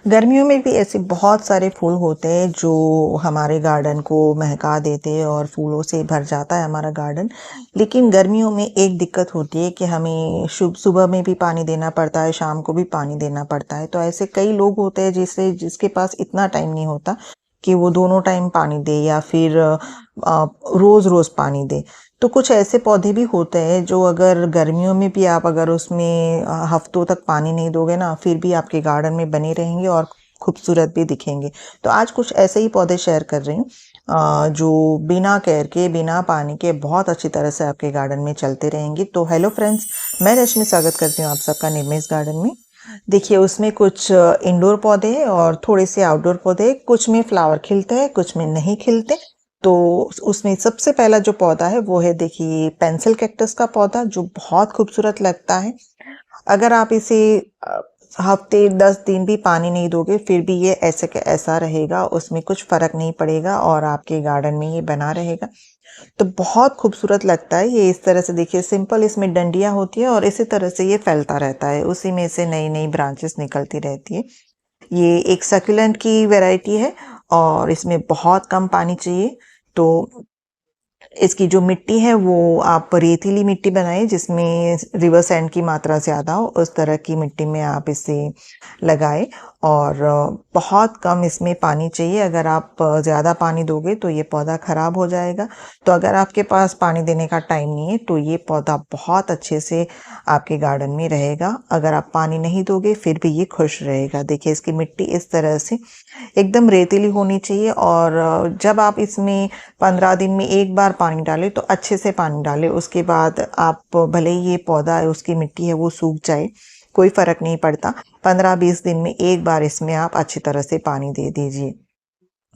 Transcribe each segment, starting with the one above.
गर्मियों में भी ऐसे बहुत सारे फूल होते हैं जो हमारे गार्डन को महका देते हैं और फूलों से भर जाता है हमारा गार्डन। लेकिन गर्मियों में एक दिक्कत होती है कि हमें शुभ सुबह में भी पानी देना पड़ता है, शाम को भी पानी देना पड़ता है। तो ऐसे कई लोग होते हैं जिसके पास इतना टाइम नहीं होता कि वो दोनों टाइम पानी दे या फिर रोज रोज पानी दे। तो कुछ ऐसे पौधे भी होते हैं जो अगर गर्मियों में भी आप अगर उसमें हफ्तों तक पानी नहीं दोगे ना, फिर भी आपके गार्डन में बने रहेंगे और खूबसूरत भी दिखेंगे। तो आज कुछ ऐसे ही पौधे शेयर कर रही हूँ जो बिना केयर के, बिना पानी के बहुत अच्छी तरह से आपके गार्डन में चलते रहेंगे। तो हेलो फ्रेंड्स, मैं रश्मि स्वागत करती हूँ आप सबका निर्मेश गार्डन में। देखिए, उसमें कुछ इंडोर पौधे हैं और थोड़े से आउटडोर पौधे। कुछ में फ्लावर खिलते हैं, कुछ में नहीं खिलते। तो उसमें सबसे पहला जो पौधा है वो है, देखिए, पेंसिल कैक्टस का पौधा, जो बहुत खूबसूरत लगता है। अगर आप इसे हफ्ते 10 दिन भी पानी नहीं दोगे, फिर भी ये ऐसे के ऐसा रहेगा, उसमें कुछ फर्क नहीं पड़ेगा और आपके गार्डन में ये बना रहेगा। तो बहुत खूबसूरत लगता है ये। इस तरह से देखिए, सिंपल इसमें डंडियां होती है और इसी तरह से ये फैलता रहता है, उसी में से नई नई ब्रांचेस निकलती रहती है। ये एक सक्यूलेंट की वैरायटी है और इसमें बहुत कम पानी चाहिए। तो इसकी जो मिट्टी है वो आप रेतीली मिट्टी बनाइए जिसमें रिवर सैंड की मात्रा ज़्यादा हो, उस तरह की मिट्टी में आप इसे लगाएं। और बहुत कम इसमें पानी चाहिए। अगर आप ज़्यादा पानी दोगे तो ये पौधा ख़राब हो जाएगा। तो अगर आपके पास पानी देने का टाइम नहीं है तो ये पौधा बहुत अच्छे से आपके गार्डन में रहेगा। अगर आप पानी नहीं दोगे फिर भी ये खुश रहेगा। देखिए, इसकी मिट्टी इस तरह से एकदम रेतीली होनी चाहिए। और जब आप इसमें 15 दिन में एक बार पानी डालें तो अच्छे से पानी डालें। उसके बाद आप भले ही ये पौधा है, उसकी मिट्टी है वो सूख जाए, कोई फर्क नहीं पड़ता। 15-20 दिन में एक बार इसमें आप अच्छी तरह से पानी दे दीजिए।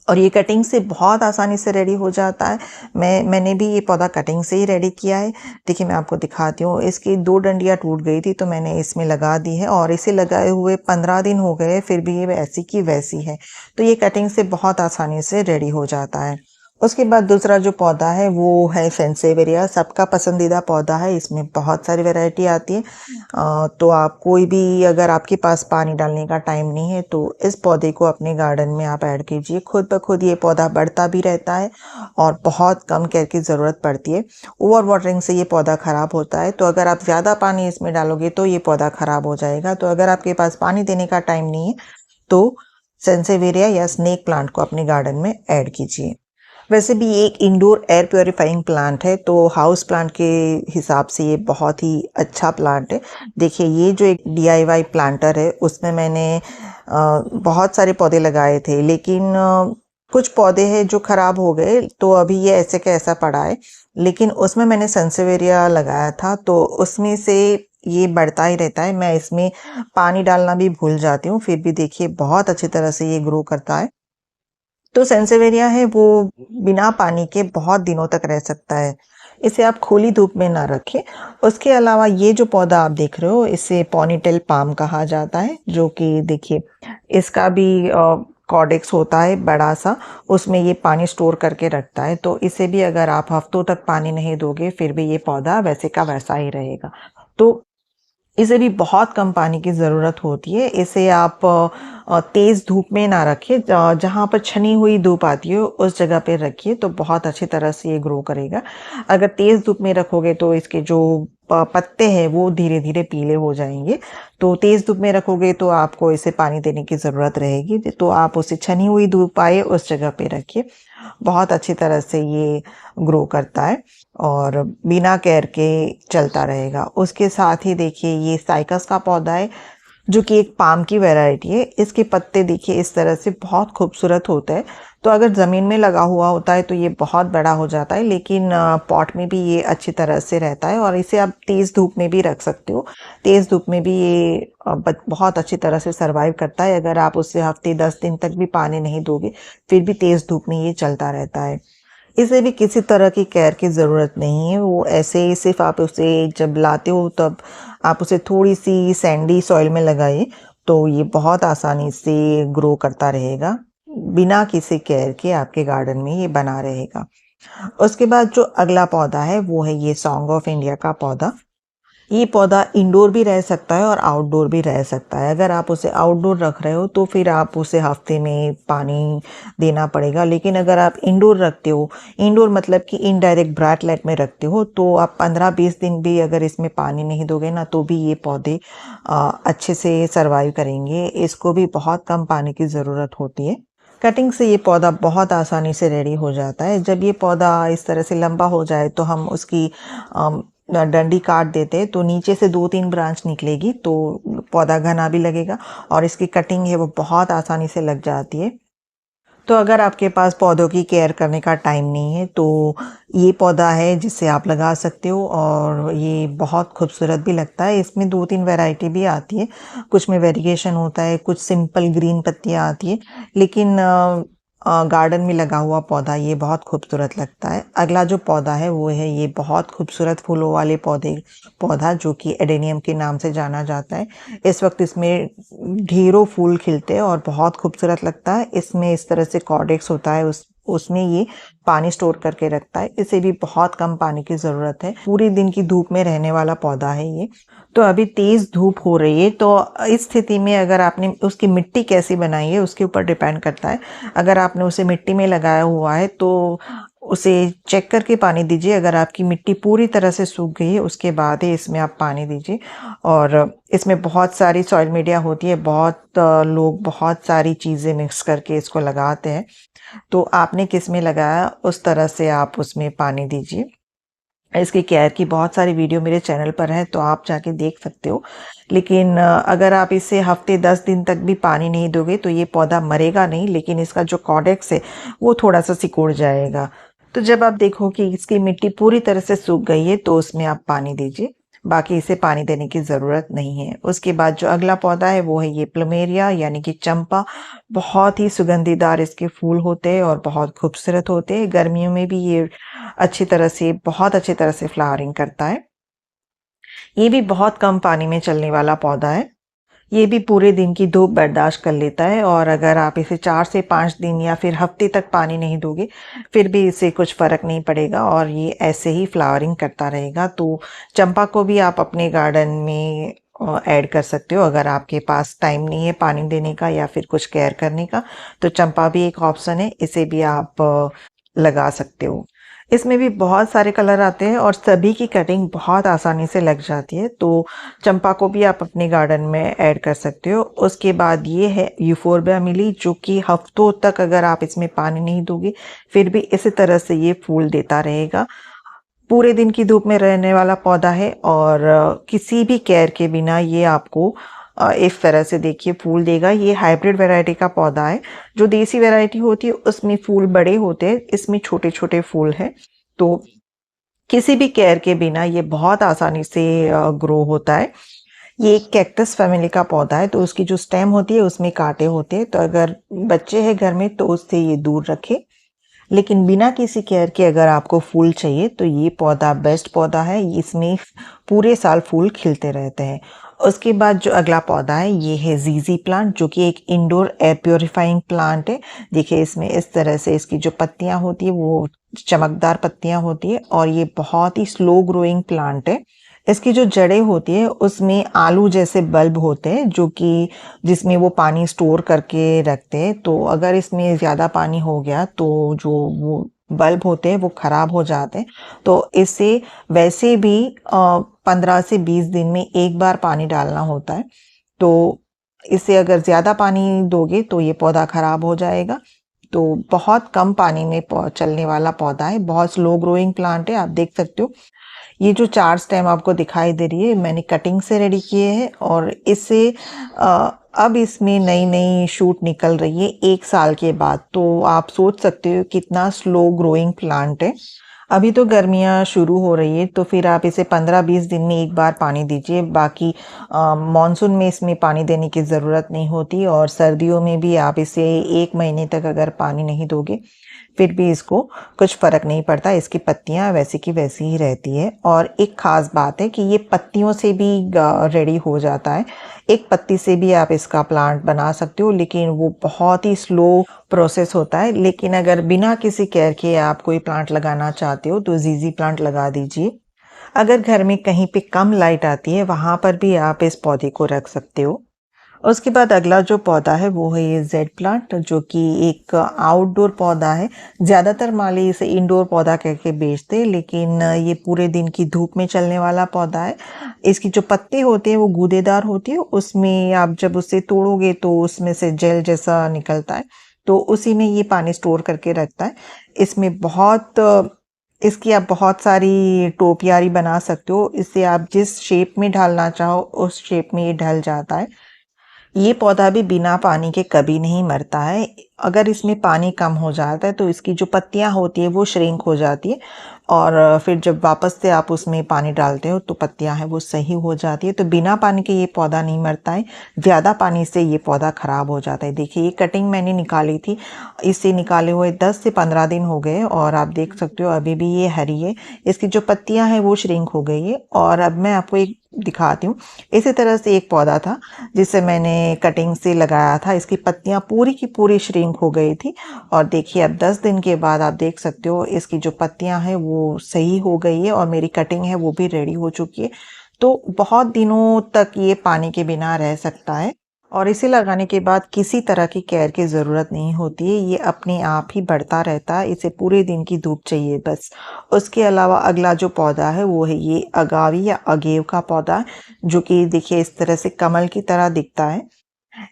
और ये कटिंग से बहुत आसानी से रेडी हो जाता है। मैंने भी ये पौधा कटिंग से ही रेडी किया है। देखिए, मैं आपको दिखाती हूँ। इसकी 2 डंडियाँ टूट गई थी तो मैंने इसमें लगा दी है और इसे लगाए हुए 15 दिन हो गए, फिर भी ये वैसी की वैसी है। तो ये कटिंग से बहुत आसानी से रेडी हो जाता है। उसके बाद दूसरा जो पौधा है वो है सेंसेवेरिया, सबका पसंदीदा पौधा है। इसमें बहुत सारी वैरायटी आती है। तो आप कोई भी, अगर आपके पास पानी डालने का टाइम नहीं है तो इस पौधे को अपने गार्डन में आप ऐड कीजिए। खुद ब खुद ये पौधा बढ़ता भी रहता है और बहुत कम केयर की ज़रूरत पड़ती है। ओवर वाटरिंग से ये पौधा ख़राब होता है, तो अगर आप ज़्यादा पानी इसमें डालोगे तो ये पौधा ख़राब हो जाएगा। तो अगर आपके पास पानी देने का टाइम नहीं है तो सेंसेवेरिया या स्नेक प्लांट को अपने गार्डन में ऐड कीजिए। वैसे भी ये एक इंडोर एयर प्योरीफाइंग प्लांट है, तो हाउस प्लांट के हिसाब से ये बहुत ही अच्छा प्लांट है। देखिए, ये जो एक DIY प्लांटर है उसमें मैंने बहुत सारे पौधे लगाए थे, लेकिन कुछ पौधे हैं जो खराब हो गए, तो अभी ये ऐसे का ऐसा पड़ा है। लेकिन उसमें मैंने सेंसेवेरिया लगाया था तो उसमें से ये बढ़ता ही रहता है। मैं इसमें पानी डालना भी भूल जाती हूँ, फिर भी देखिए बहुत अच्छी तरह से ये ग्रो करता है। तो सेंसेवेरिया है वो बिना पानी के बहुत दिनों तक रह सकता है। इसे आप खुली धूप में ना रखें। उसके अलावा ये जो पौधा आप देख रहे हो, इसे पॉनीटेल पाम कहा जाता है, जो कि देखिए, इसका भी कॉडेक्स होता है बड़ा सा, उसमें ये पानी स्टोर करके रखता है। तो इसे भी अगर आप हफ्तों तक पानी नहीं दोगे फिर भी ये पौधा वैसे का वैसा ही रहेगा। तो इसे भी बहुत कम पानी की ज़रूरत होती है। इसे आप तेज़ धूप में ना रखिए, जहाँ पर छनी हुई धूप आती है उस जगह पे रखिए, तो बहुत अच्छी तरह से ये ग्रो करेगा। अगर तेज़ धूप में रखोगे तो इसके जो पत्ते हैं वो धीरे धीरे पीले हो जाएंगे। तो तेज़ धूप में रखोगे तो आपको इसे पानी देने की ज़रूरत रहेगी, तो आप उसे छनी हुई धूप आए उस जगह पे रखिए। बहुत अच्छी तरह से ये ग्रो करता है और बिना केयर के चलता रहेगा। उसके साथ ही देखिए, ये साइकस का पौधा है जो कि एक पाम की वैरायटी है। इसके पत्ते देखिए इस तरह से बहुत खूबसूरत होते हैं। तो अगर ज़मीन में लगा हुआ होता है तो ये बहुत बड़ा हो जाता है, लेकिन पॉट में भी ये अच्छी तरह से रहता है और इसे आप तेज़ धूप में भी रख सकते हो। तेज़ धूप में भी ये बहुत अच्छी तरह से सर्वाइव करता है। अगर आप उससे हफ्ते 10 दिन तक भी पानी नहीं दोगे फिर भी तेज़ धूप में ये चलता रहता है। इसे भी किसी तरह की केयर की ज़रूरत नहीं है। वो ऐसे ही सिर्फ आप उसे जब लाते हो तब आप उसे थोड़ी सी सैंडी सॉइल में लगाइए, तो ये बहुत आसानी से ग्रो करता रहेगा। बिना किसी केयर के आपके गार्डन में ये बना रहेगा। उसके बाद जो अगला पौधा है वो है ये सॉन्ग ऑफ इंडिया का पौधा। ये पौधा इंडोर भी रह सकता है और आउटडोर भी रह सकता है। अगर आप उसे आउटडोर रख रहे हो तो फिर आप उसे हफ्ते में पानी देना पड़ेगा, लेकिन अगर आप इंडोर रखते हो, इंडोर मतलब कि इनडायरेक्ट ब्राइट लाइट में रखते हो, तो आप 15-20 दिन भी अगर इसमें पानी नहीं दोगे ना तो भी ये पौधे अच्छे से सर्वाइव करेंगे। इसको भी बहुत कम पानी की ज़रूरत होती है। कटिंग से ये पौधा बहुत आसानी से रेडी हो जाता है। जब ये पौधा इस तरह से लंबा हो जाए तो हम उसकी डंडी काट देते हैं, तो नीचे से 2-3 ब्रांच निकलेगी, तो पौधा घना भी लगेगा और इसकी कटिंग है वो बहुत आसानी से लग जाती है। तो अगर आपके पास पौधों की केयर करने का टाइम नहीं है तो ये पौधा है जिसे आप लगा सकते हो, और ये बहुत खूबसूरत भी लगता है। इसमें 2-3 वैरायटी भी आती है, कुछ में वेरिएशन होता है, कुछ सिंपल ग्रीन पत्तियाँ आती है, लेकिन गार्डन में लगा हुआ पौधा ये बहुत खूबसूरत लगता है। अगला जो पौधा है वो है ये बहुत खूबसूरत फूलों वाले पौधा जो कि एडेनियम के नाम से जाना जाता है। इस वक्त इसमें ढेरों फूल खिलते हैं और बहुत खूबसूरत लगता है। इसमें इस तरह से कॉर्डेक्स होता है, उसमें ये पानी स्टोर करके रखता है। इसे भी बहुत कम पानी की ज़रूरत है। पूरी दिन की धूप में रहने वाला पौधा है ये। तो अभी तेज़ धूप हो रही है, तो इस स्थिति में अगर आपने उसकी मिट्टी कैसी बनाई है उसके ऊपर डिपेंड करता है। अगर आपने उसे मिट्टी में लगाया हुआ है तो उसे चेक करके पानी दीजिए। अगर आपकी मिट्टी पूरी तरह से सूख गई है उसके बाद ही इसमें आप पानी दीजिए। और इसमें बहुत सारी सॉइल मीडिया होती है, बहुत लोग बहुत सारी चीज़ें मिक्स करके इसको लगाते हैं। तो आपने किस में लगाया उस तरह से आप उसमें पानी दीजिए। इसकी केयर की बहुत सारी वीडियो मेरे चैनल पर है, तो आप जाके देख सकते हो। लेकिन अगर आप इसे हफ्ते 10 दिन तक भी पानी नहीं दोगे तो ये पौधा मरेगा नहीं, लेकिन इसका जो कॉडेक्स है वो थोड़ा सा सिकुड़ जाएगा। तो जब आप देखो कि इसकी मिट्टी पूरी तरह से सूख गई है तो उसमें आप पानी दीजिए, बाकी इसे पानी देने की ज़रूरत नहीं है। उसके बाद जो अगला पौधा है वो है ये प्लमेरिया यानी कि चंपा। बहुत ही सुगंधीदार इसके फूल होते हैं और बहुत खूबसूरत होते हैं। गर्मियों में भी ये बहुत अच्छी तरह से फ्लावरिंग करता है। ये भी बहुत कम पानी में चलने वाला पौधा है। ये भी पूरे दिन की धूप बर्दाश्त कर लेता है, और अगर आप इसे 4 से 5 दिन या फिर हफ्ते तक पानी नहीं दोगे फिर भी इससे कुछ फ़र्क नहीं पड़ेगा और ये ऐसे ही फ्लावरिंग करता रहेगा। तो चंपा को भी आप अपने गार्डन में ऐड कर सकते हो। अगर आपके पास टाइम नहीं है पानी देने का या फिर कुछ केयर करने का तो चंपा भी एक ऑप्शन है, इसे भी आप लगा सकते हो। इसमें भी बहुत सारे कलर आते हैं और सभी की कटिंग बहुत आसानी से लग जाती है, तो चंपा को भी आप अपने गार्डन में ऐड कर सकते हो। उसके बाद ये है यूफोर्बिया मिली, जो कि हफ्तों तक अगर आप इसमें पानी नहीं दोगे फिर भी इसी तरह से ये फूल देता रहेगा। पूरे दिन की धूप में रहने वाला पौधा है और किसी भी केयर के बिना ये आपको इस तरह से देखिए फूल देगा। ये हाइब्रिड वैरायटी का पौधा है। जो देसी वैरायटी होती है उसमें फूल बड़े होते हैं, इसमें छोटे छोटे फूल हैं। तो किसी भी केयर के बिना ये बहुत आसानी से ग्रो होता है। ये एक कैक्टस फैमिली का पौधा है, तो उसकी जो स्टेम होती है उसमें कांटे होते हैं, तो अगर बच्चे हैं घर में तो उससे ये दूर रखें। लेकिन बिना किसी केयर के अगर आपको फूल चाहिए तो ये पौधा बेस्ट पौधा है। इसमें पूरे साल फूल खिलते रहते हैं। उसके बाद जो अगला पौधा है ये है जीजी प्लांट, जो कि एक इंडोर एयर प्योरीफाइंग प्लांट है। देखिए इसमें इस तरह से इसकी जो पत्तियां होती है वो चमकदार पत्तियां होती है और ये बहुत ही स्लो ग्रोइंग प्लांट है। इसकी जो जड़ें होती है उसमें आलू जैसे बल्ब होते हैं, जो कि जिसमें वो पानी स्टोर करके रखते हैं। तो अगर इसमें ज़्यादा पानी हो गया तो जो वो बल्ब होते हैं वो ख़राब हो जाते हैं। तो इससे वैसे भी 15 से 20 दिन में एक बार पानी डालना होता है। तो इससे अगर ज़्यादा पानी दोगे तो ये पौधा ख़राब हो जाएगा। तो बहुत कम पानी में चलने वाला पौधा है, बहुत स्लो ग्रोइंग प्लांट है। आप देख सकते हो ये जो 4 स्टेम आपको दिखाई दे रही है मैंने कटिंग से रेडी किए हैं, और इससे अब इसमें नई नई शूट निकल रही है 1 साल के बाद। तो आप सोच सकते हो कितना स्लो ग्रोइंग प्लांट है। अभी तो गर्मियाँ शुरू हो रही है तो फिर आप इसे 15-20 दिन में एक बार पानी दीजिए। बाकी मानसून में इसमें पानी देने की ज़रूरत नहीं होती, और सर्दियों में भी आप इसे 1 महीने तक अगर पानी नहीं दोगे फिर भी इसको कुछ फ़र्क नहीं पड़ता। इसकी पत्तियां वैसी की वैसी ही रहती है। और एक ख़ास बात है कि ये पत्तियों से भी रेडी हो जाता है। एक पत्ती से भी आप इसका प्लांट बना सकते हो, लेकिन वो बहुत ही स्लो प्रोसेस होता है। लेकिन अगर बिना किसी केयर के आप कोई प्लांट लगाना चाहते हो तो जीजी प्लांट लगा दीजिए। अगर घर में कहीं पे कम लाइट आती है वहाँ पर भी आप इस पौधे को रख सकते हो। उसके बाद अगला जो पौधा है वो है ये जेड प्लांट, जो कि एक आउटडोर पौधा है। ज़्यादातर माली इसे इंडोर पौधा कह के बेचते हैं, लेकिन ये पूरे दिन की धूप में चलने वाला पौधा है। इसकी जो पत्ते होते हैं वो गूदेदार होती है, उसमें आप जब उसे तोड़ोगे तो उसमें से जेल जैसा निकलता है, तो उसी में ये पानी स्टोर करके रखता है। इसमें इसकी आप बहुत सारी टोपियारी बना सकते हो। इसे आप जिस शेप में ढालना चाहो उस शेप में ये ढल जाता है। ये पौधा भी बिना पानी के कभी नहीं मरता है। अगर इसमें पानी कम हो जाता है तो इसकी जो पत्तियां होती है वो श्रिंक हो जाती है, और फिर जब वापस से आप उसमें पानी डालते हो तो पत्तियां हैं वो सही हो जाती है। तो बिना पानी के ये पौधा नहीं मरता है, ज़्यादा पानी से ये पौधा ख़राब हो जाता है। देखिए ये कटिंग मैंने निकाली थी, इसे निकाले हुए 10 से 15 दिन हो गए और आप देख सकते हो अभी भी ये हरी है। इसकी जो पत्तियां हैं वो श्रिंक हो गई है। और अब मैं आपको एक दिखाती हूँ। इसी तरह से एक पौधा था जिसे मैंने कटिंग से लगाया था, इसकी पत्तियां पूरी की पूरी श्रिंक हो गई थी। और देखिए अब 10 दिन के बाद आप देख सकते हो इसकी जो पत्तियां हैं वो सही हो गई है और मेरी कटिंग है वो भी रेडी हो चुकी है। तो बहुत दिनों तक ये पानी के बिना रह सकता है, और इसे लगाने के बाद किसी तरह की केयर की ज़रूरत नहीं होती है। ये अपने आप ही बढ़ता रहता है, इसे पूरे दिन की धूप चाहिए बस। उसके अलावा अगला जो पौधा है वो है ये अगावी या अगेव का पौधा, जो कि देखिए इस तरह से कमल की तरह दिखता है।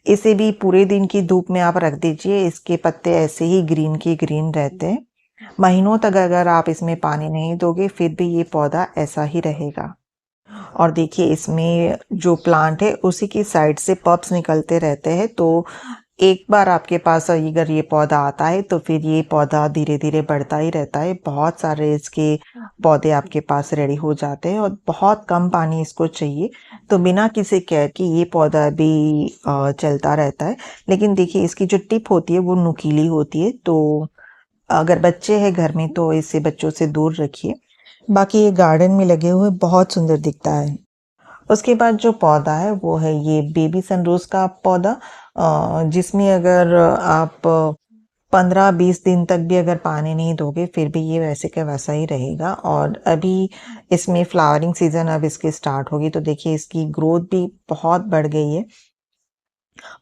इसे भी पूरे दिन की धूप में आप रख दीजिए, इसके पत्ते ऐसे ही ग्रीन के ग्रीन रहते हैं। महीनों तक अगर आप इसमें पानी नहीं दोगे फिर भी ये पौधा ऐसा ही रहेगा। और देखिए इसमें जो प्लांट है उसी की साइड से पप्स निकलते रहते हैं, तो एक बार आपके पास अगर ये पौधा आता है तो फिर ये पौधा धीरे धीरे बढ़ता ही रहता है। बहुत सारे इसके पौधे आपके पास रेडी हो जाते हैं और बहुत कम पानी इसको चाहिए, तो बिना किसी केयर के ये पौधा भी चलता रहता है। लेकिन देखिए इसकी जो टिप होती है वो नुकीली होती है, तो अगर बच्चे हैं घर में तो इसे बच्चों से दूर रखिए। बाकी ये गार्डन में लगे हुए बहुत सुंदर दिखता है। उसके बाद जो पौधा है वो है ये बेबी सनरोज का पौधा, जिसमें अगर आप 15-20 दिन तक भी अगर पानी नहीं दोगे फिर भी ये वैसे का वैसा ही रहेगा। और अभी इसमें फ्लावरिंग सीजन अब इसकी स्टार्ट होगी, तो देखिए इसकी ग्रोथ भी बहुत बढ़ गई है।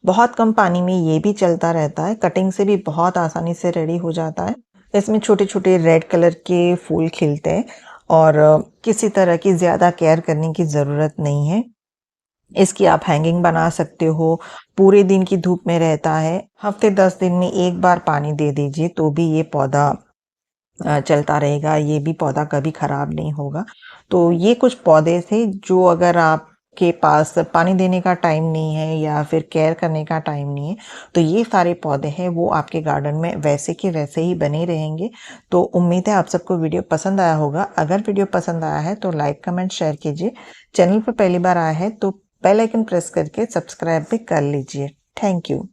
बहुत कम पानी में ये भी चलता रहता है, कटिंग से भी बहुत आसानी से रेडी हो जाता है। इसमें छोटे छोटे रेड कलर के फूल खिलते हैं और किसी तरह की ज़्यादा केयर करने की ज़रूरत नहीं है। इसकी आप हैंगिंग बना सकते हो, पूरे दिन की धूप में रहता है। हफ्ते 10 दिन में एक बार पानी दे दीजिए तो भी ये पौधा चलता रहेगा, ये भी पौधा कभी खराब नहीं होगा। तो ये कुछ पौधे थे जो अगर आपके पास पानी देने का टाइम नहीं है या फिर केयर करने का टाइम नहीं है तो ये सारे पौधे हैं वो आपके गार्डन में वैसे के वैसे ही बने रहेंगे। तो उम्मीद है आप सबको वीडियो पसंद आया होगा। अगर वीडियो पसंद आया है तो लाइक कमेंट शेयर कीजिए। चैनल पर पहली बार आया है तो बेल आइकन प्रेस करके सब्सक्राइब भी कर लीजिए। Thank you.